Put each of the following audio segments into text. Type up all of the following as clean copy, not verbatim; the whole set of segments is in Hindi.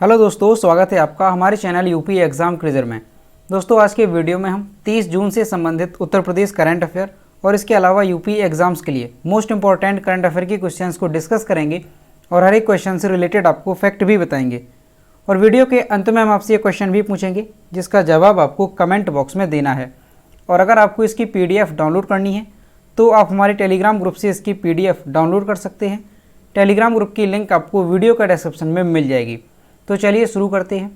हेलो दोस्तों, स्वागत है आपका हमारे चैनल यूपी एग्ज़ाम क्विज़र में। दोस्तों, आज के वीडियो में हम 30 जून से संबंधित उत्तर प्रदेश करंट अफेयर और इसके अलावा यूपी एग्ज़ाम्स के लिए मोस्ट इंपॉर्टेंट करंट अफेयर के क्वेश्चंस को डिस्कस करेंगे और हर एक क्वेश्चन से रिलेटेड आपको फैक्ट भी बताएंगे। और वीडियो के अंत में हम आपसे ये क्वेश्चन भी पूछेंगे जिसका जवाब आपको कमेंट बॉक्स में देना है। और अगर आपको इसकी PDF डाउनलोड करनी है तो आप हमारे टेलीग्राम ग्रुप से इसकी PDF डाउनलोड कर सकते हैं। टेलीग्राम ग्रुप की लिंक आपको वीडियो का डिस्क्रिप्शन में मिल जाएगी। तो चलिए शुरू करते हैं।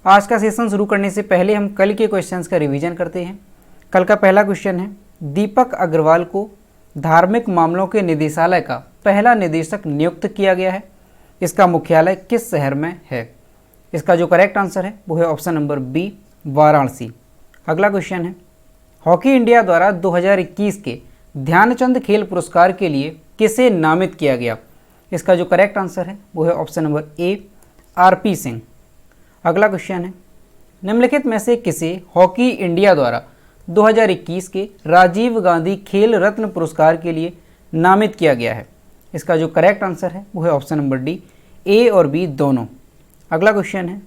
आज का सेशन शुरू करने से पहले हम कल के क्वेश्चंस का रिवीजन करते हैं। कल का पहला क्वेश्चन है, दीपक अग्रवाल को धार्मिक मामलों के निदेशालय का पहला निदेशक नियुक्त किया गया है। इसका मुख्यालय किस शहर में है? इसका जो करेक्ट आंसर है वो है ऑप्शन नंबर बी, वाराणसी। अगला क्वेश्चन है, हॉकी इंडिया द्वारा 2021 के ध्यानचंद खेल पुरस्कार के लिए किसे नामित किया गया? इसका जो करेक्ट आंसर है वो है ऑप्शन नंबर ए, RP सिंह। अगला क्वेश्चन है, निम्नलिखित में से किसे हॉकी इंडिया द्वारा 2021 के राजीव गांधी खेल रत्न पुरस्कार के लिए नामित किया गया है? इसका जो करेक्ट आंसर है वो है ऑप्शन नंबर डी, ए और बी दोनों। अगला क्वेश्चन है,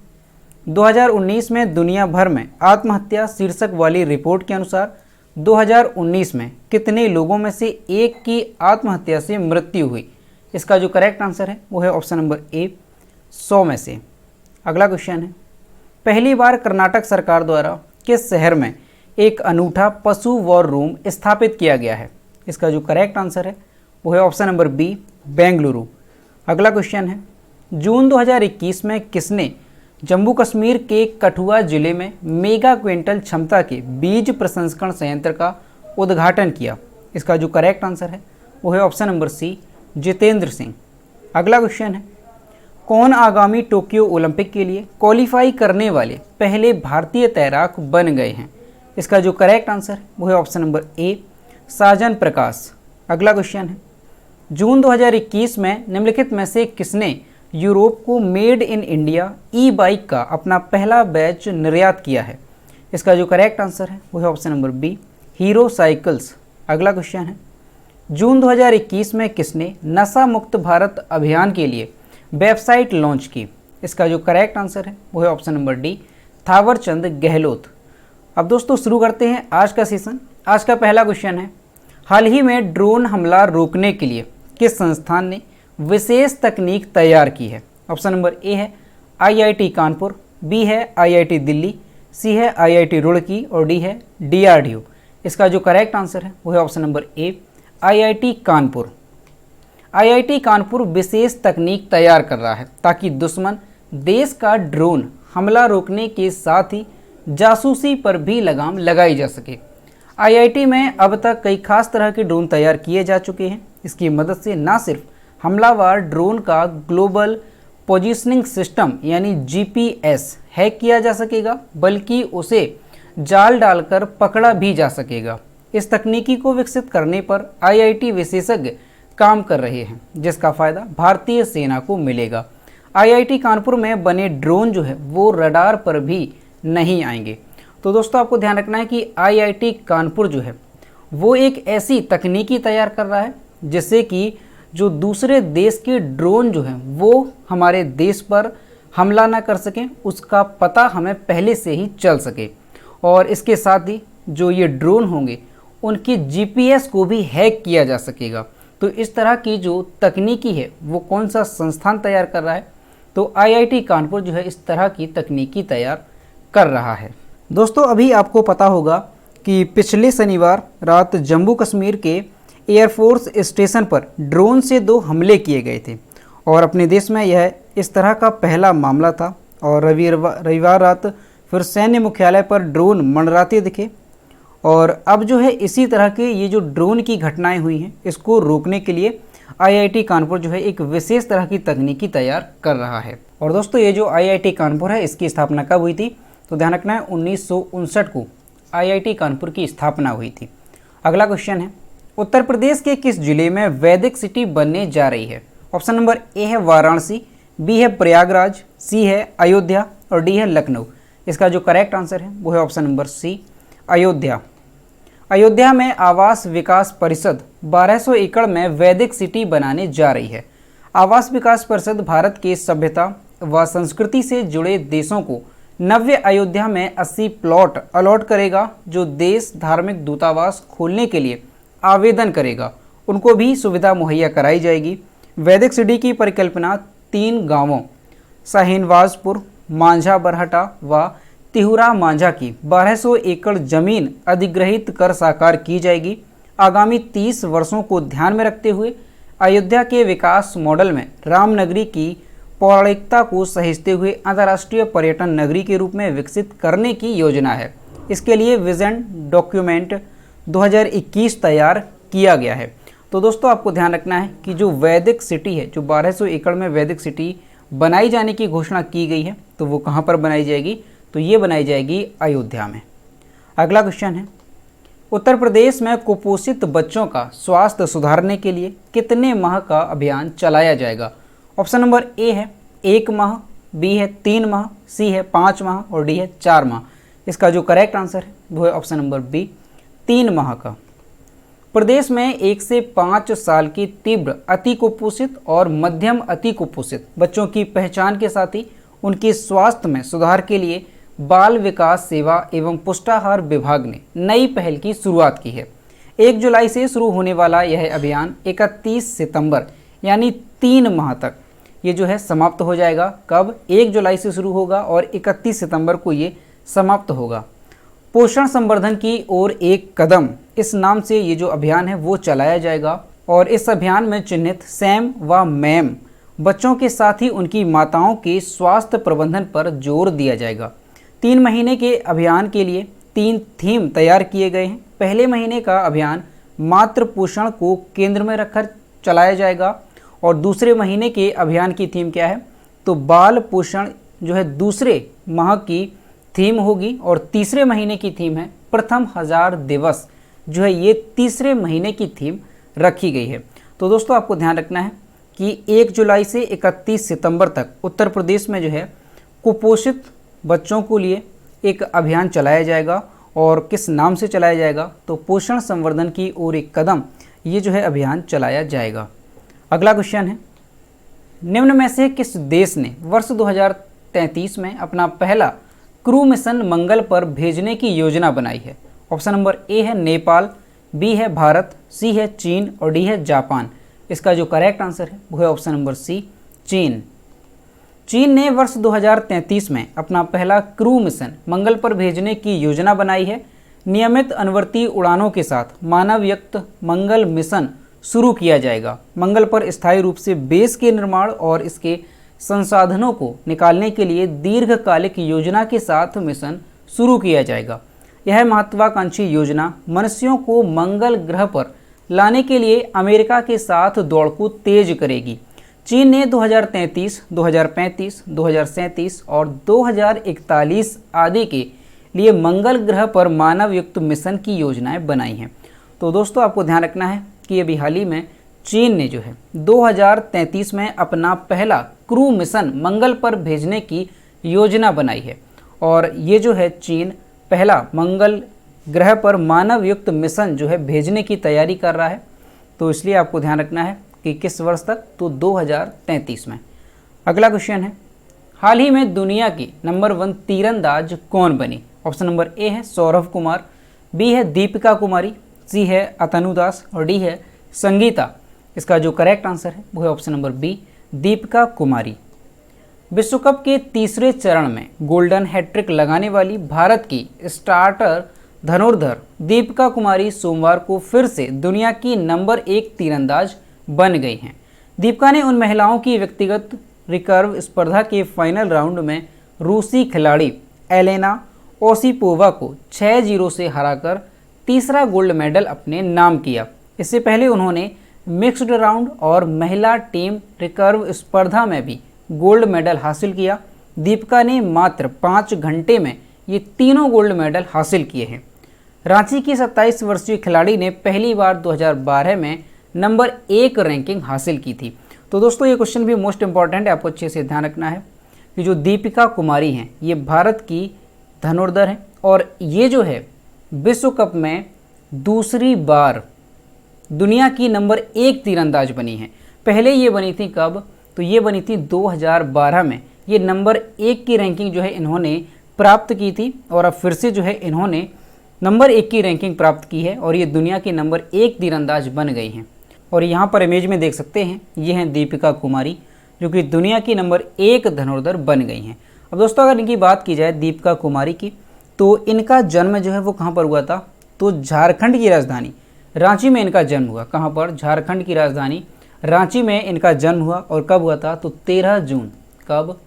2019 में दुनिया भर में आत्महत्या शीर्षक वाली रिपोर्ट के अनुसार 2019 में कितने लोगों में से एक की आत्महत्या से मृत्यु हुई? इसका जो करेक्ट आंसर है वो है ऑप्शन नंबर ए, 100 में से। अगला क्वेश्चन है, पहली बार कर्नाटक सरकार द्वारा किस शहर में एक अनूठा पशु वॉर रूम स्थापित किया गया है? इसका जो करेक्ट आंसर है वो है ऑप्शन नंबर बी, बेंगलुरु। अगला क्वेश्चन है, जून 2021 में किसने जम्मू कश्मीर के कठुआ जिले में मेगा क्विंटल क्षमता के बीज प्रसंस्करण संयंत्र का उद्घाटन किया? इसका जो करेक्ट आंसर है वो है option number C, Jitendra Singh. अगला क्वेश्चन है, कौन आगामी टोक्यो ओलंपिक के लिए क्वालिफाई करने वाले पहले भारतीय तैराक बन गए हैं? इसका जो करेक्ट आंसर है वो है ऑप्शन नंबर ए, साजन प्रकाश। अगला क्वेश्चन है, जून 2021 में निम्नलिखित में से किसने यूरोप को मेड इन इंडिया ई-बाइक का अपना पहला बैच निर्यात किया है? इसका जो करेक्ट आंसर है वो है option number B, Hero Cycles. अगला क्वेश्चन है, जून 2021 में किसने नशा मुक्त भारत अभियान के लिए वेबसाइट लॉन्च की? इसका जो करेक्ट आंसर है वो है option number D, Thawarchand Gehlot. अब दोस्तों शुरू करते हैं आज का सेशन। आज का पहला क्वेश्चन है, हाल ही में ड्रोन हमला रोकने के लिए किस संस्थान ने विशेष तकनीक तैयार की है? ऑप्शन नंबर ए है IIT कानपुर, बी है IIT दिल्ली, सी है IIT रुड़की और डी है DRDO। इसका जो करेक्ट आंसर है वो है option number A, IIT Kanpur. IIT Kanpur विशेष तकनीक तैयार कर रहा है ताकि दुश्मन देश का ड्रोन हमला रोकने के साथ ही जासूसी पर भी लगाम लगाई जा सके। IIT में अब तक कई खास तरह के ड्रोन तैयार किए जा चुके हैं। इसकी मदद से न सिर्फ हमलावर ड्रोन का ग्लोबल पोजीशनिंग सिस्टम यानी GPS हैक किया जा सकेगा, बल्कि उसे जाल डालकर पकड़ा भी जा सकेगा। इस तकनीकी को विकसित करने पर IIT विशेषज्ञ काम कर रहे हैं, जिसका फ़ायदा भारतीय सेना को मिलेगा। IIT कानपुर में बने ड्रोन जो है वो रडार पर भी नहीं आएंगे। तो दोस्तों आपको ध्यान रखना है कि IIT कानपुर जो है वो एक ऐसी तकनीकी तैयार कर रहा है जिससे कि जो दूसरे देश के ड्रोन जो हैं वो हमारे देश पर हमला ना कर सकें, उसका पता हमें पहले से ही चल सके। और इसके साथ ही जो ये ड्रोन होंगे उनकी GPS को भी हैक किया जा सकेगा। तो इस तरह की जो तकनीकी है वो कौन सा संस्थान तैयार कर रहा है? तो IIT कानपुर जो है इस तरह की तकनीकी तैयार कर रहा है। दोस्तों अभी आपको पता होगा कि पिछले शनिवार रात जम्मू कश्मीर के एयरफोर्स स्टेशन पर ड्रोन से 2 हमले किए गए थे और अपने देश में यह इस तरह का पहला मामला था। और रविवार रात फिर सैन्य मुख्यालय पर ड्रोन मंडराते दिखे। और अब जो है इसी तरह के ये जो ड्रोन की घटनाएं हुई हैं इसको रोकने के लिए IIT कानपुर जो है एक विशेष तरह की तकनीकी तैयार कर रहा है। और दोस्तों ये जो IIT कानपुर है इसकी स्थापना कब हुई थी? तो ध्यान रखना है 1959 को IIT कानपुर की स्थापना हुई थी। अगला क्वेश्चन है, उत्तर प्रदेश के किस जिले में वैदिक सिटी बनने जा रही है? ऑप्शन नंबर ए है वाराणसी, बी है प्रयागराज, सी है अयोध्या और डी है लखनऊ। इसका जो करेक्ट आंसर है वो है option number C, Ayodhya. Ayodhya में आवास विकास परिषद 1200 एकड़ में वैदिक सिटी बनाने जा रही है। आवास विकास परिषद भारत के सभ्यता व संस्कृति से जुड़े देशों को नव्य अयोध्या में 80 प्लॉट अलॉट करेगा। जो देश धार्मिक दूतावास खोलने के लिए आवेदन करेगा उनको भी सुविधा मुहैया कराई जाएगी। वैदिक सिटी की परिकल्पना 3 गांवों शाहीनवाजपुर, मांझा बरहटा व तिहुरा मांझा की 1200 एकड़ जमीन अधिग्रहित कर साकार की जाएगी। आगामी 30 वर्षों को ध्यान में रखते हुए अयोध्या के विकास मॉडल में रामनगरी की पौराणिकता को सहेजते हुए अंतर्राष्ट्रीय पर्यटन नगरी के रूप में विकसित करने की योजना है। इसके लिए विजन डॉक्यूमेंट 2021 तैयार किया गया है। तो दोस्तों आपको ध्यान रखना है कि जो वैदिक सिटी है, जो 1200 एकड़ में वैदिक सिटी बनाई जाने की घोषणा की गई है, तो वो कहाँ पर बनाई जाएगी? तो ये बनाई जाएगी अयोध्या में। अगला क्वेश्चन है, उत्तर प्रदेश में कुपोषित बच्चों का स्वास्थ्य सुधारने के लिए कितने माह का अभियान चलाया जाएगा? ऑप्शन नंबर ए है 1 माह, बी है 3 माह, सी है 5 माह और डी है 4 माह। इसका जो करेक्ट आंसर है वो है ऑप्शन नंबर बी, 3 माह का। प्रदेश में 1 से 5 साल की तीव्र अति कुपोषित और मध्यम अति कुपोषित बच्चों की पहचान के साथ ही उनके स्वास्थ्य में सुधार के लिए बाल विकास सेवा एवं पुष्टाहार विभाग ने नई पहल की शुरुआत की है। 1 जुलाई से शुरू होने वाला यह अभियान 31 सितंबर यानी 3 माह तक ये जो है समाप्त हो जाएगा। कब? 1 जुलाई से शुरू होगा और 31 सितंबर को ये समाप्त होगा। पोषण संवर्धन की ओर एक कदम, इस नाम से ये जो अभियान है वो चलाया जाएगा और इस अभियान में चिन्हित सैम व मैम बच्चों के साथ ही उनकी माताओं के स्वास्थ्य प्रबंधन पर जोर दिया जाएगा। 3 महीने के अभियान के लिए 3 थीम तैयार किए गए हैं। पहले महीने का अभियान मातृ पोषण को केंद्र में रखकर चलाया जाएगा और दूसरे महीने के अभियान की थीम क्या है? तो बाल पोषण जो है दूसरे माह की थीम होगी और तीसरे महीने की थीम है प्रथम 1000 दिवस, जो है ये तीसरे महीने की थीम रखी गई है। तो दोस्तों आपको ध्यान रखना है कि 1 जुलाई से 31 सितंबर तक उत्तर प्रदेश में जो है कुपोषित बच्चों को लिए एक अभियान चलाया जाएगा और किस नाम से चलाया जाएगा? तो पोषण संवर्धन की ओर एक कदम, ये जो है अभियान चलाया जाएगा। अगला क्वेश्चन है, निम्न में से किस देश ने वर्ष 2033 में अपना पहला क्रू मिशन मंगल पर भेजने की योजना बनाई है? ऑप्शन नंबर ए है नेपाल, बी है भारत, सी है चीन और डी है जापान। इसका जो करेक्ट आंसर है वो है ऑप्शन नंबर सी, चीन। चीन ने वर्ष 2033 में अपना पहला क्रू मिशन मंगल पर भेजने की योजना बनाई है। नियमित अनुवर्ती उड़ानों के साथ मानवयुक्त मंगल मिशन शुरू किया जाएगा। मंगल पर स्थायी रूप से बेस के निर्माण और इसके संसाधनों को निकालने के लिए दीर्घकालिक योजना के साथ मिशन शुरू किया जाएगा। यह महत्वाकांक्षी योजना मनुष्यों को मंगल ग्रह पर लाने के लिए अमेरिका के साथ दौड़ को तेज करेगी। चीन ने 2033, 2035, 2037 और 2041 आदि के लिए मंगल ग्रह पर मानव युक्त मिशन की योजनाएं बनाई हैं। तो दोस्तों आपको ध्यान रखना है कि अभी हाल ही में चीन ने जो है 2033 में अपना पहला क्रू मिशन मंगल पर भेजने की योजना बनाई है और ये जो है चीन पहला मंगल ग्रह पर मानव युक्त मिशन जो है भेजने की तैयारी कर रहा है। तो इसलिए आपको ध्यान रखना है कि किस वर्ष तक? तो 2033 में। अगला क्वेश्चन है, हाल ही में दुनिया की नंबर 1 तीरंदाज कौन बनी? ऑप्शन नंबर ए है सौरभ कुमार, बी है दीपिका कुमारी, सी है अतनु दास और डी है संगीता। इसका जो करेक्ट आंसर है वो है option number B, Deepika Kumari. विश्व कप के तीसरे चरण में गोल्डन हैट्रिक लगाने वाली भारत की स्टार्टर धनुर्धर दीपिका कुमारी सोमवार को फिर से दुनिया की नंबर 1 तीरंदाज बन गई हैं। दीपिका ने उन महिलाओं की व्यक्तिगत रिकर्व स्पर्धा के फाइनल राउंड में रूसी खिलाड़ी एलेना ओसिपोवा को 6-0 से हराकर तीसरा गोल्ड मेडल अपने नाम किया। इससे पहले उन्होंने मिक्स्ड राउंड और महिला टीम रिकर्व स्पर्धा में भी गोल्ड मेडल हासिल किया। दीपिका ने मात्र 5 घंटे में ये तीनों गोल्ड मेडल हासिल किए हैं। रांची की 27 वर्षीय खिलाड़ी ने पहली बार 2012 में नंबर 1 रैंकिंग हासिल की थी। तो दोस्तों ये क्वेश्चन भी मोस्ट इंपॉर्टेंट है, आपको अच्छे से ध्यान रखना है कि जो दीपिका कुमारी हैं ये भारत की धनुर्धर हैं और ये जो है विश्व कप में दूसरी बार दुनिया की नंबर 1 तीरंदाज बनी है। पहले ये बनी थी कब? तो ये बनी थी 2012 में, ये नंबर 1 की रैंकिंग जो है इन्होंने प्राप्त की थी और अब फिर से जो है इन्होंने नंबर 1 की रैंकिंग प्राप्त की है और ये दुनिया की नंबर 1 तीरंदाज बन गई हैं। और यहाँ पर इमेज में देख सकते हैं ये हैं दीपिका कुमारी, जो कि दुनिया की नंबर 1 धनुर्धर बन गई हैं। अब दोस्तों अगर इनकी बात की जाए दीपिका कुमारी की, तो इनका जन्म जो है वो कहाँ पर हुआ था, तो झारखंड की राजधानी रांची में इनका जन्म हुआ। कहाँ पर, झारखंड की राजधानी रांची में इनका जन्म हुआ। और कब हुआ था, तो 13 जून, कब,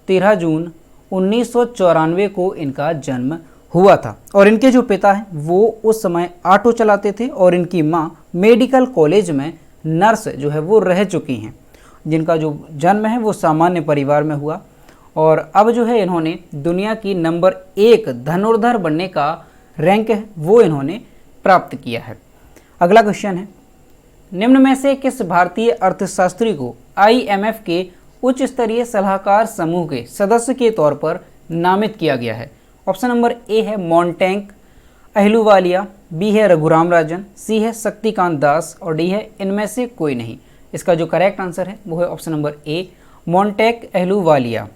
13 जून 1994 को इनका जन्म हुआ था। और इनके जो पिता हैं वो उस समय ऑटो चलाते थे और इनकी माँ मेडिकल कॉलेज में नर्स जो है वो रह चुकी हैं। जिनका जो जन्म है वो सामान्य परिवार में हुआ और अब जो है इन्होंने दुनिया की नंबर 1 धनुर्धर बनने का रैंक है वो इन्होंने प्राप्त किया है। अगला क्वेश्चन है, निम्न में से किस भारतीय अर्थशास्त्री को IMF के उच्च स्तरीय सलाहकार समूह के सदस्य के तौर पर नामित किया गया है। ऑप्शन नंबर ए है मोंटेक अहलूवालिया, बी है रघुराम राजन, सी है शक्तिकांत दास और डी है इनमें से कोई नहीं। इसका जो करेक्ट आंसर है वो है ऑप्शन नंबर ए मोंटेक अहलूवालिया।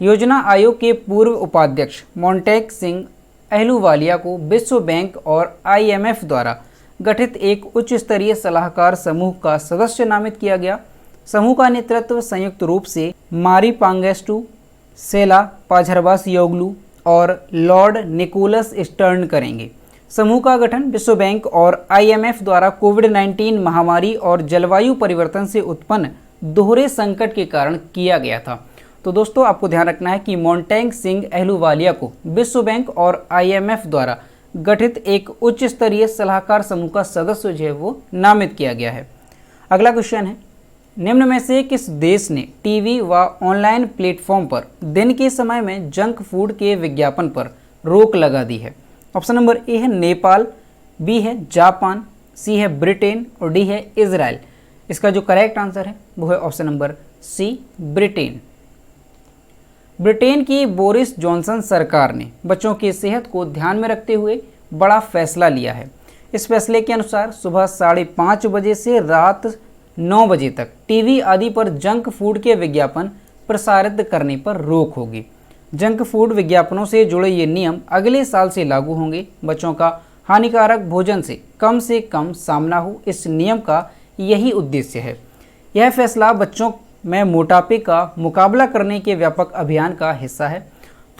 योजना आयोग के पूर्व उपाध्यक्ष मोंटेक सिंह अहलूवालिया को विश्व बैंक और IMF द्वारा गठित एक उच्च स्तरीय सलाहकार समूह का सदस्य नामित किया गया। समूह का नेतृत्व संयुक्त रूप से मारी पांगेस्टू, सेला पाझरबास योगलू और लॉर्ड निकोलस स्टर्न करेंगे। समूह का गठन विश्व बैंक और IMF द्वारा कोविड-19 महामारी और जलवायु परिवर्तन से उत्पन्न दोहरे संकट के कारण किया गया था। तो दोस्तों आपको ध्यान रखना है कि मोंटेक सिंह अहलूवालिया को विश्व बैंक और IMF द्वारा गठित एक उच्च स्तरीय सलाहकार समूह का सदस्य जो है वो नामित किया गया है। अगला क्वेश्चन है, निम्न में से किस देश ने टीवी व ऑनलाइन प्लेटफॉर्म पर दिन के समय में जंक फूड के विज्ञापन पर रोक लगा दी है। ऑप्शन नंबर ए है नेपाल, बी है जापान, सी है ब्रिटेन और डी है इजराइल। इसका जो करेक्ट आंसर है वो है option number C Britain. Britain की बोरिस जॉनसन सरकार ने बच्चों की सेहत को ध्यान में रखते हुए बड़ा फैसला लिया है। इस फैसले के अनुसार सुबह 5:30 बजे से रात 9 बजे तक टीवी आदि पर जंक फूड के विज्ञापन प्रसारित करने पर रोक होगी। जंक फूड विज्ञापनों से जुड़े ये नियम अगले साल से लागू होंगे। बच्चों का हानिकारक भोजन से कम सामना हो, इस नियम का यही उद्देश्य है। यह फैसला बच्चों में मोटापे का मुकाबला करने के व्यापक अभियान का हिस्सा है।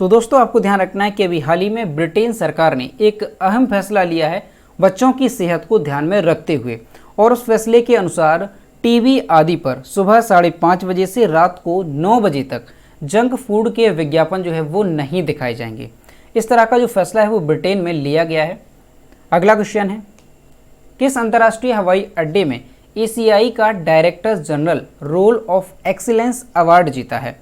तो दोस्तों आपको ध्यान रखना है कि अभी हाल ही में ब्रिटेन सरकार ने एक अहम फैसला लिया है बच्चों की सेहत को ध्यान में रखते हुए, और उस फैसले के अनुसार टीवी आदि पर सुबह 5:30 बजे से रात को 9 बजे तक जंक फूड के विज्ञापन जो है वो नहीं दिखाए जाएंगे। इस तरह का जो फैसला है वो ब्रिटेन में लिया गया है। अगला क्वेश्चन है, किस अंतर्राष्ट्रीय हवाई अड्डे में ACI का director general role of excellence award जीता है।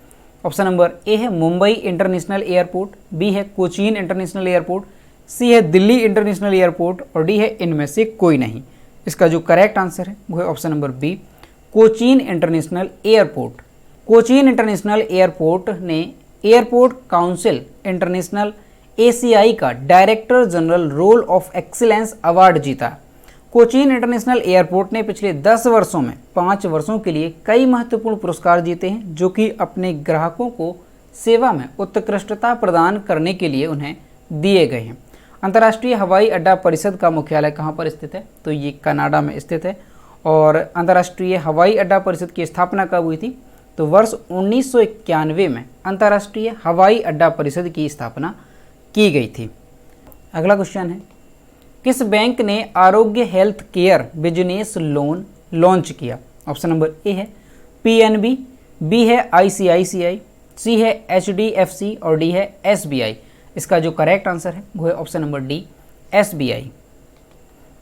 ऑप्शन नंबर ए है मुंबई इंटरनेशनल एयरपोर्ट, बी है कोचीन इंटरनेशनल एयरपोर्ट, सी है दिल्ली इंटरनेशनल एयरपोर्ट और डी है इनमें से कोई नहीं। इसका जो करेक्ट आंसर है वो है option number B Cochin international airport. Cochin international airport ने एयरपोर्ट काउंसिल इंटरनेशनल ACI का director general role of excellence award जीता। कोचीन इंटरनेशनल एयरपोर्ट ने पिछले 10 वर्षों में 5 वर्षों के लिए कई महत्वपूर्ण पुरस्कार जीते हैं, जो कि अपने ग्राहकों को सेवा में उत्कृष्टता प्रदान करने के लिए उन्हें दिए गए हैं। अंतर्राष्ट्रीय हवाई अड्डा परिषद का मुख्यालय कहाँ पर स्थित है, तो ये कनाडा में स्थित है। और अंतर्राष्ट्रीय हवाई अड्डा परिषद की स्थापना कब हुई थी, तो वर्ष 1991 में अंतर्राष्ट्रीय हवाई अड्डा परिषद की स्थापना की गई थी। अगला क्वेश्चन है, किस बैंक ने आरोग्य health care business loan launch किया। ऑप्शन नंबर ए है PNB, बी है ICICI, सी है HDFC और डी है SBI। इसका जो करेक्ट आंसर है वो है ऑप्शन नंबर डी SBI।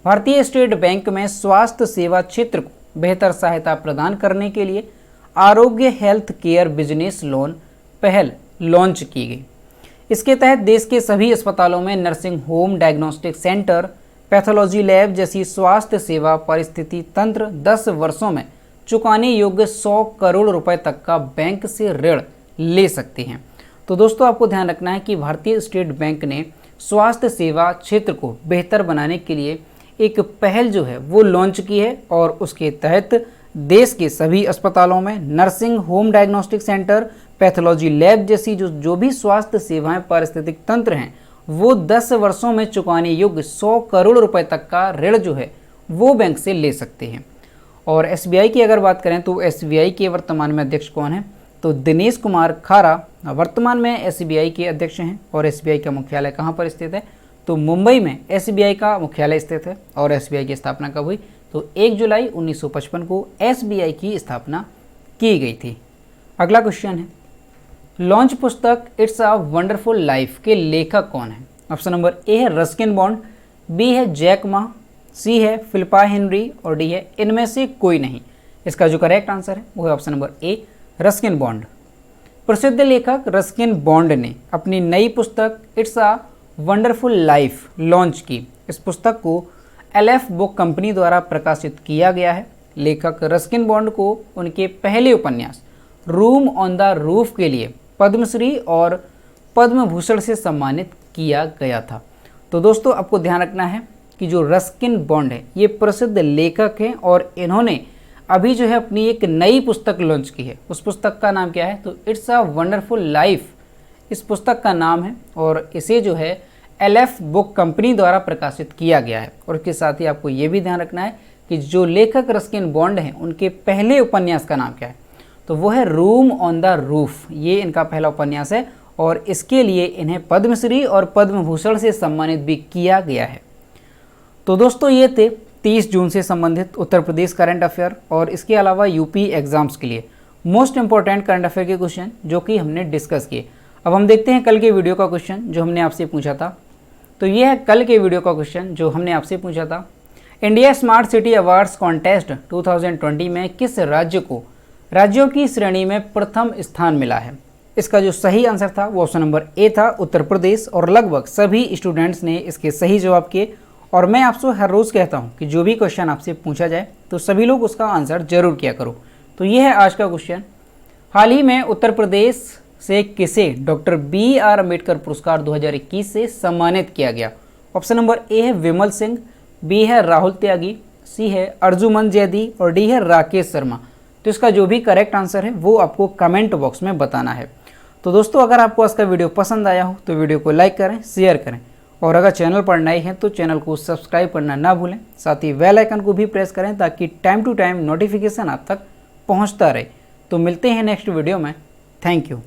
भारतीय स्टेट बैंक में स्वास्थ्य सेवा क्षेत्र को बेहतर सहायता प्रदान करने के लिए आरोग्य हेल्थ केयर बिजनेस लोन पहल लॉन्च की गई। इसके तहत देश के सभी अस्पतालों में nursing home, diagnostic centre, pathology lab जैसी स्वास्थ्य सेवा परिस्थिति तंत्र 10 वर्षों में चुकाने योग्य 100 करोड़ रुपए तक का बैंक से ऋण ले सकते हैं। तो दोस्तों आपको ध्यान रखना है कि भारतीय स्टेट बैंक ने स्वास्थ्य सेवा क्षेत्र को बेहतर बनाने के लिए एक पहल जो है वो लॉन्च की है, और उसके तहत देश के सभी अस्पतालों में nursing home, diagnostic centre, pathology lab जैसी जो भी स्वास्थ्य सेवाएं पारिस्थितिक तंत्र हैं वो 10 वर्षों में चुकाने योग्य 100 करोड़ रुपए तक का ऋण जो है वो बैंक से ले सकते हैं। और एसबीआई की अगर बात करें तो एसबीआई के वर्तमान में अध्यक्ष कौन है, तो दिनेश कुमार खारा वर्तमान में एसबीआई के अध्यक्ष हैं। और एसबीआई का मुख्यालय कहाँ पर स्थित है, तो मुंबई में एसबीआई का मुख्यालय स्थित है। और एसबीआई की स्थापना कब हुई, तो 1 जुलाई 1955 को एसबीआई की स्थापना की गई थी। अगला क्वेश्चन है, लॉन्च पुस्तक इट्स अ वंडरफुल लाइफ के लेखक कौन है। ऑप्शन नंबर ए है रस्किन बॉन्ड, बी है जैक मा, सी है फिलिपा हेनरी और डी है इनमें से कोई नहीं। इसका जो करेक्ट आंसर है वो है ऑप्शन नंबर ए रस्किन बॉन्ड। प्रसिद्ध लेखक रस्किन बॉन्ड ने अपनी नई पुस्तक it's a wonderful life launch की। इस पुस्तक को एलएफ बुक कंपनी द्वारा प्रकाशित किया गया है। लेखक रस्किन बॉन्ड को उनके पहले उपन्यास रूम ऑन द रूफ के लिए पद्मश्री और पद्म भूषण से सम्मानित किया गया था। तो दोस्तों आपको ध्यान रखना है कि जो रस्किन बॉन्ड है ये प्रसिद्ध लेखक हैं और इन्होंने अभी जो है अपनी एक नई पुस्तक लॉन्च की है। उस पुस्तक का नाम क्या है, तो इट्स अ वंडरफुल लाइफ इस पुस्तक का नाम है और इसे जो है एलएफ बुक कंपनी द्वारा प्रकाशित किया गया है। और इसके साथ ही आपको ये भी ध्यान रखना है कि जो लेखक रस्किन बॉन्ड हैं उनके पहले उपन्यास का नाम क्या है, तो वो है रूम ऑन द रूफ। ये इनका पहला उपन्यास है और इसके लिए इन्हें पद्मश्री और पद्म भूषण से सम्मानित भी किया गया है। तो दोस्तों ये थे 30 जून से संबंधित उत्तर प्रदेश करंट अफेयर और इसके अलावा यूपी एग्जाम्स के लिए मोस्ट इंपॉर्टेंट करंट अफेयर के क्वेश्चन जो कि हमने डिस्कस किए। अब हम देखते हैं कल के वीडियो का क्वेश्चन जो हमने आपसे पूछा था। तो ये है कल के वीडियो का क्वेश्चन जो हमने आपसे पूछा था, India smart city awards contest 2020 में किस राज्य को राज्यों की श्रेणी में प्रथम स्थान मिला है। इसका जो सही आंसर था वो ऑप्शन नंबर ए था उत्तर प्रदेश और लगभग सभी स्टूडेंट्स ने इसके सही जवाब किए। और मैं आपसे हर रोज़ कहता हूं कि जो भी क्वेश्चन आपसे पूछा जाए तो सभी लोग उसका आंसर जरूर किया करो। तो ये है आज का क्वेश्चन, हाल ही में उत्तर प्रदेश से किसे डॉक्टर BR अम्बेडकर पुरस्कार 2021 से सम्मानित किया गया। ऑप्शन नंबर ए है विमल सिंह, बी है राहुल त्यागी, सी है अर्जुमन जैदी और डी है राकेश शर्मा। तो इसका जो भी करेक्ट आंसर है वो आपको कमेंट बॉक्स में बताना है। तो दोस्तों अगर आपको आज का वीडियो पसंद आया हो तो वीडियो को लाइक करें, शेयर करें और अगर चैनल पर नए हैं तो चैनल को सब्सक्राइब करना ना भूलें। साथ ही बेल आइकन को भी प्रेस करें ताकि टाइम टू टाइम नोटिफिकेशन आप तक पहुंचता रहे। तो मिलते हैं नेक्स्ट वीडियो में। Thank you.